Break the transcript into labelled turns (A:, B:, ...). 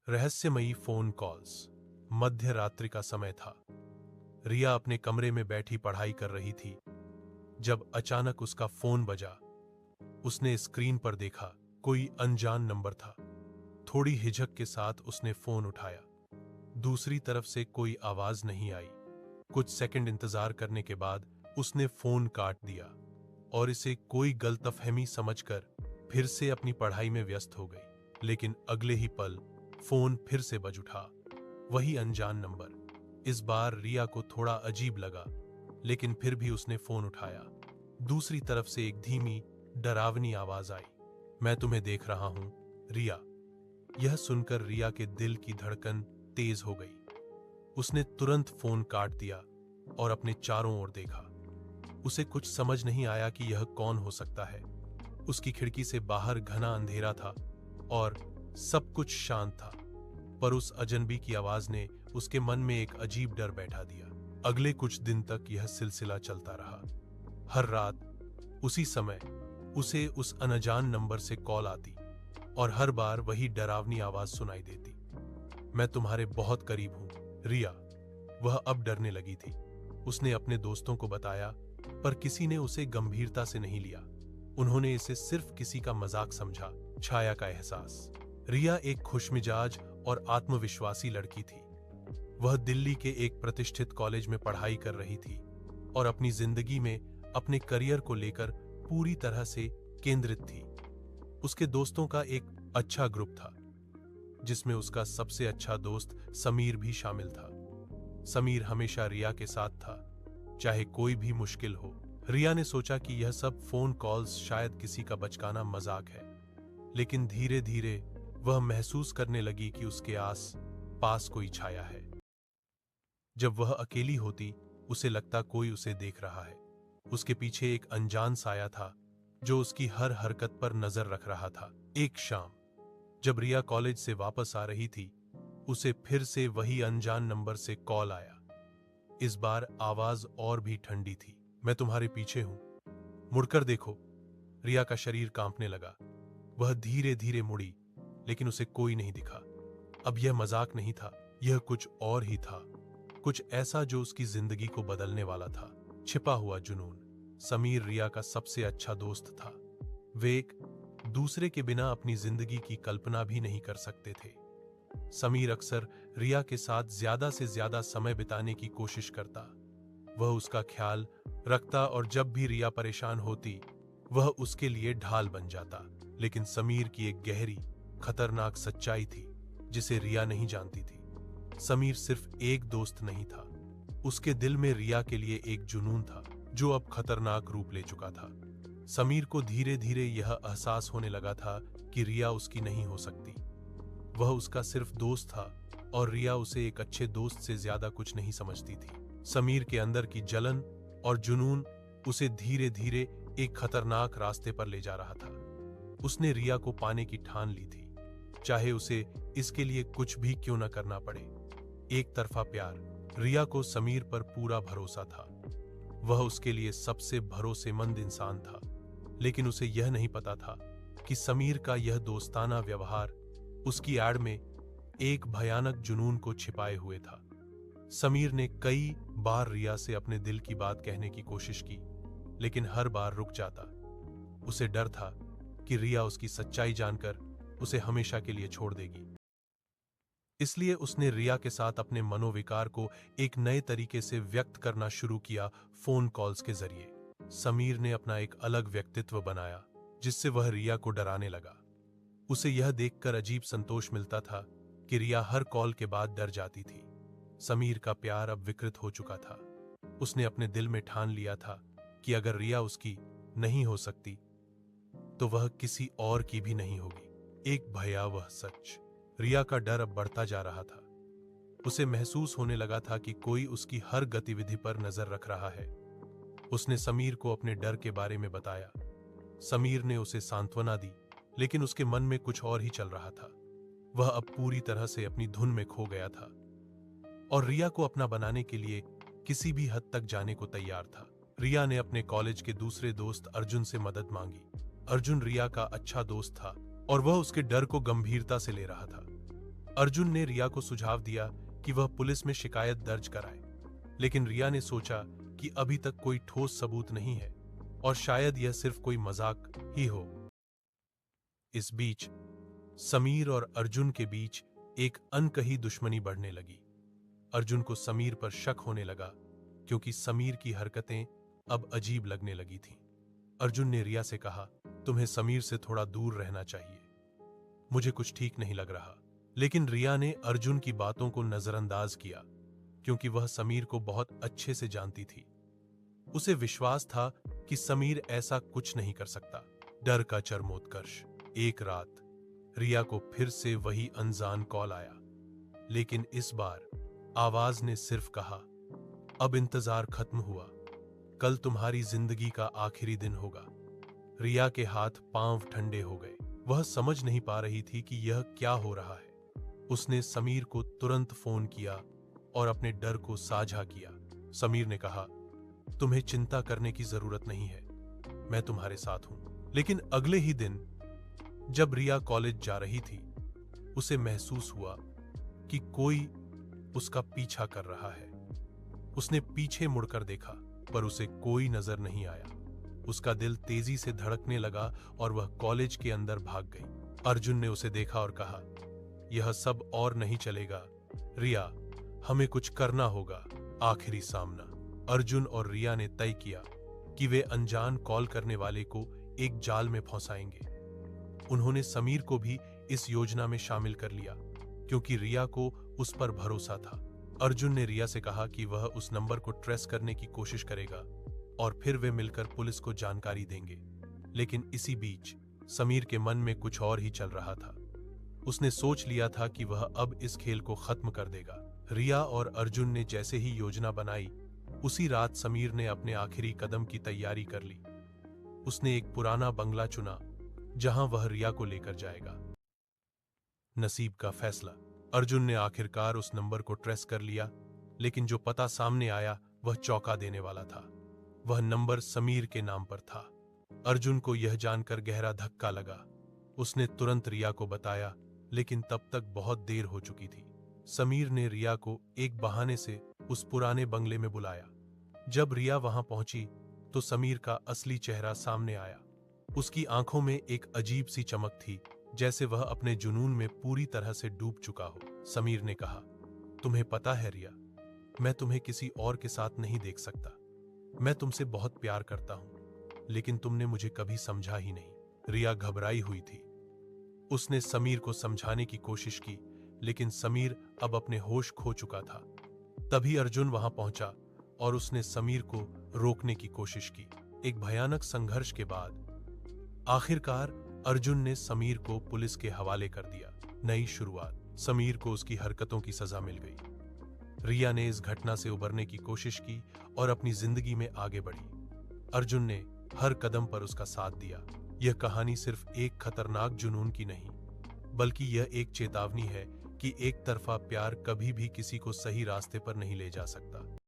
A: रहस्यमयी phone calls. मध्य रात्रि का समय था। रिया अपने कमरे में बैठी पढ़ाई कर रही थी जब अचानक उसका फोन बजा। उसने स्क्रीन पर देखा, कोई अनजान नंबर था। थोड़ी हिचक के साथ उसने फोन उठाया। दूसरी तरफ से कोई आवाज नहीं आई। कुछ सेकंड इंतजार करने के बाद उसने फोन काट दिया और इसे कोई गलतफहमी समझकर फिर से अपनी पढ़ाई में व्यस्त हो गई। लेकिन अगले ही पल फोन फिर से बज उठा। वही अनजान नंबर। इस बार रिया को थोड़ा अजीब लगा, लेकिन फिर भी उसने फोन उठाया। दूसरी तरफ से एक धीमी, डरावनी आवाज आई, मैं तुम्हें देख रहा हूं, रिया। यह सुनकर रिया के दिल की धड़कन तेज हो गई। उसने तुरंत फोन काट दिया और अपने चारों ओर देखा। उसे कुछ समझ नहीं आया कि यह कौन हो सकता है। उसकी खिड़की से बाहर घना अंधेरा था और सब कुछ शांत था, पर उस अजनबी की आवाज ने उसके मन में एक अजीब डर बैठा दिया। अगले कुछ दिन तक यह सिलसिला चलता रहा। हर रात उसी समय उसे उस अनजान नंबर से कॉल आती और हर बार वही डरावनी आवाज सुनाई देती, मैं तुम्हारे बहुत करीब हूं, रिया। वह अब डरने लगी थी। उसने अपने दोस्तों को बताया, पर किसी ने उसे गंभीरता से नहीं लिया। उन्होंने इसे सिर्फ किसी का मजाक समझा। छाया का एहसास। रिया एक खुशमिजाज और आत्मविश्वासी लड़की थी। वह दिल्ली के एक प्रतिष्ठित कॉलेज में पढ़ाई कर रही थी और अपनी जिंदगी में अपने करियर को लेकर पूरी तरह से केंद्रित थी। उसके दोस्तों का एक अच्छा ग्रुप था, जिसमें उसका सबसे अच्छा दोस्त समीर भी शामिल था। समीर हमेशा रिया के साथ था, चाहे कोई भी मुश्किल हो। रिया ने सोचा कि यह सब फोन कॉल्स शायद किसी का बचकाना मजाक है, लेकिन धीरे धीरे वह महसूस करने लगी कि उसके आस पास कोई छाया है। जब वह अकेली होती, उसे लगता कोई उसे देख रहा है। उसके पीछे एक अनजान साया था जो उसकी हर हरकत पर नजर रख रहा था। एक शाम जब रिया कॉलेज से वापस आ रही थी, उसे फिर से वही अनजान नंबर से कॉल आया। इस बार आवाज और भी ठंडी थी, मैं तुम्हारे पीछे हूं, मुड़कर देखो। रिया का शरीर कांपने लगा। वह धीरे धीरे मुड़ी, लेकिन उसे कोई नहीं दिखा। अब यह मजाक नहीं था, यह कुछ और ही था, कुछ ऐसा जो उसकी जिंदगी को बदलने वाला था। छिपा हुआ जुनून। समीर रिया का सबसे अच्छा दोस्त था। वे एक दूसरे के बिना अपनी जिंदगी की कल्पना भी नहीं कर सकते थे। समीर अक्सर रिया के साथ ज्यादा से ज्यादा समय बिताने की कोशिश करता। वह उसका ख्याल रखता और जब भी रिया परेशान होती, वह उसके लिए ढाल बन जाता। लेकिन समीर की एक गहरी, खतरनाक सच्चाई थी जिसे रिया नहीं जानती थी। समीर सिर्फ एक दोस्त नहीं था, उसके दिल में रिया के लिए एक जुनून था जो अब खतरनाक रूप ले चुका था। समीर को धीरे धीरे यह एहसास होने लगा था कि रिया उसकी नहीं हो सकती। वह उसका सिर्फ दोस्त था और रिया उसे एक अच्छे दोस्त से ज्यादा कुछ नहीं समझती थी। समीर के अंदर की जलन और जुनून उसे धीरे धीरे एक खतरनाक रास्ते पर ले जा रहा था। उसने रिया को पाने की ठान ली थी, चाहे उसे इसके लिए कुछ भी क्यों न करना पड़े। एक तरफा प्यार। रिया को समीर पर पूरा भरोसा था। वह उसके लिए सबसे भरोसेमंद इंसान था, लेकिन उसे यह नहीं पता था कि समीर का यह दोस्ताना व्यवहार उसकी आड़ में एक भयानक जुनून को छिपाए हुए था। समीर ने कई बार रिया से अपने दिल की बात कहने की कोशिश की, लेकिन हर बार रुक जाता। उसे डर था कि रिया उसकी सच्चाई जानकर उसे हमेशा के लिए छोड़ देगी। इसलिए उसने रिया के साथ अपने मनोविकार को एक नए तरीके से व्यक्त करना शुरू किया, फोन कॉल्स के जरिए। समीर ने अपना एक अलग व्यक्तित्व बनाया, जिससे वह रिया को डराने लगा। उसे यह देखकर अजीब संतोष मिलता था कि रिया हर कॉल के बाद डर जाती थी। समीर का प्यार अब विकृत हो चुका था। उसने अपने दिल में ठान लिया था कि अगर रिया उसकी नहीं हो सकती, तो वह किसी और की भी नहीं होगी। एक भयावह सच। रिया का डर अब बढ़ता जा रहा था। उसे महसूस होने लगा था कि कोई उसकी हर गतिविधि पर नजर रख रहा है। उसने समीर को अपने डर के बारे में बताया। समीर ने उसे सांत्वना दी, लेकिन उसके मन में कुछ और ही चल रहा था। वह अब पूरी तरह से अपनी धुन में खो गया था और रिया को अपना बनाने के लिए किसी भी हद तक जाने को तैयार था। रिया ने अपने कॉलेज के दूसरे दोस्त अर्जुन से मदद मांगी। अर्जुन रिया का अच्छा दोस्त था और वह उसके डर को गंभीरता से ले रहा था। अर्जुन ने रिया को सुझाव दिया कि वह पुलिस में शिकायत दर्ज कराए, लेकिन रिया ने सोचा कि अभी तक कोई ठोस सबूत नहीं है और शायद यह सिर्फ कोई मजाक ही हो। इस बीच समीर और अर्जुन के बीच एक अनकही दुश्मनी बढ़ने लगी। अर्जुन को समीर पर शक होने लगा क्योंकि समीर की हरकतें अब अजीब लगने लगी थीं। अर्जुन ने रिया से कहा, तुम्हें समीर से थोड़ा दूर रहना चाहिए, मुझे कुछ ठीक नहीं लग रहा। लेकिन रिया ने अर्जुन की बातों को नजरअंदाज किया क्योंकि वह समीर को बहुत अच्छे से जानती थी। उसे विश्वास था कि समीर ऐसा कुछ नहीं कर सकता। डर का चरमोत्कर्ष। एक रात रिया को फिर से वही अनजान कॉल आया, लेकिन इस बार आवाज ने सिर्फ कहा, अब इंतजार खत्म हुआ, कल तुम्हारी जिंदगी का आखिरी दिन होगा। रिया के हाथ पांव ठंडे हो गए। वह समझ नहीं पा रही थी कि यह क्या हो रहा है। उसने समीर को तुरंत फोन किया और अपने डर को साझा किया। समीर ने कहा, तुम्हें चिंता करने की जरूरत नहीं है, मैं तुम्हारे साथ हूं। लेकिन अगले ही दिन जब रिया कॉलेज जा रही थी, उसे महसूस हुआ कि कोई उसका पीछा कर रहा है। उसने पीछे मुड़कर देखा, पर उसे कोई नजर नहीं आया। उसका दिल तेजी से धड़कने लगा और वह कॉलेज के अंदर भाग गई। अर्जुन ने उसे देखा और कहा, यह सब और नहीं चलेगा रिया, हमें कुछ करना होगा। आखिरी सामना। अर्जुन और रिया ने तय किया कि वे अनजान कॉल करने वाले को एक जाल में फंसाएंगे। उन्होंने समीर को भी इस योजना में शामिल कर लिया क्योंकि रिया को उस पर भरोसा था। अर्जुन ने रिया से कहा कि वह उस नंबर को ट्रेस करने की कोशिश करेगा और फिर वे मिलकर पुलिस को जानकारी देंगे। लेकिन इसी बीच समीर के मन में कुछ और ही चल रहा था। उसने सोच लिया था कि वह अब इस खेल को खत्म कर देगा। रिया और अर्जुन ने जैसे ही योजना बनाई, उसी रात समीर ने अपने आखिरी कदम की तैयारी कर ली। उसने एक पुराना बंगला चुना जहां वह रिया को लेकर जाएगा। नसीब का फैसला। अर्जुन ने आखिरकार उस नंबर को ट्रेस कर लिया, लेकिन जो पता सामने आया वह चौंका देने वाला था। वह नंबर समीर के नाम पर था। अर्जुन को यह जानकर गहरा धक्का लगा। उसने तुरंत रिया को बताया, लेकिन तब तक बहुत देर हो चुकी थी। समीर ने रिया को एक बहाने से उस पुराने बंगले में बुलाया। जब रिया वहां पहुंची तो समीर का असली चेहरा सामने आया। उसकी आंखों में एक अजीब सी चमक थी, जैसे वह अपने जुनून में पूरी तरह से डूब चुका हो। समीर ने कहा, तुम्हें पता है रिया, मैं तुम्हें किसी और के साथ नहीं देख सकता। मैं तुमसे बहुत प्यार करता हूं, लेकिन तुमने मुझे कभी समझा ही नहीं। रिया घबराई हुई थी। उसने समीर को समझाने की कोशिश की, लेकिन समीर अब अपने होश खो चुका था। तभी अर्जुन वहां पहुंचा और उसने समीर को रोकने की कोशिश की। एक भयानक संघर्ष के बाद आखिरकार अर्जुन ने समीर को पुलिस के हवाले कर दिया। नई शुरुआत। समीर को उसकी हरकतों की सजा मिल गई। रिया ने इस घटना से उबरने की कोशिश की और अपनी जिंदगी में आगे बढ़ी। अर्जुन ने हर कदम पर उसका साथ दिया। यह कहानी सिर्फ एक खतरनाक जुनून की नहीं, बल्कि यह एक चेतावनी है कि एक तरफा प्यार कभी भी किसी को सही रास्ते पर नहीं ले जा सकता।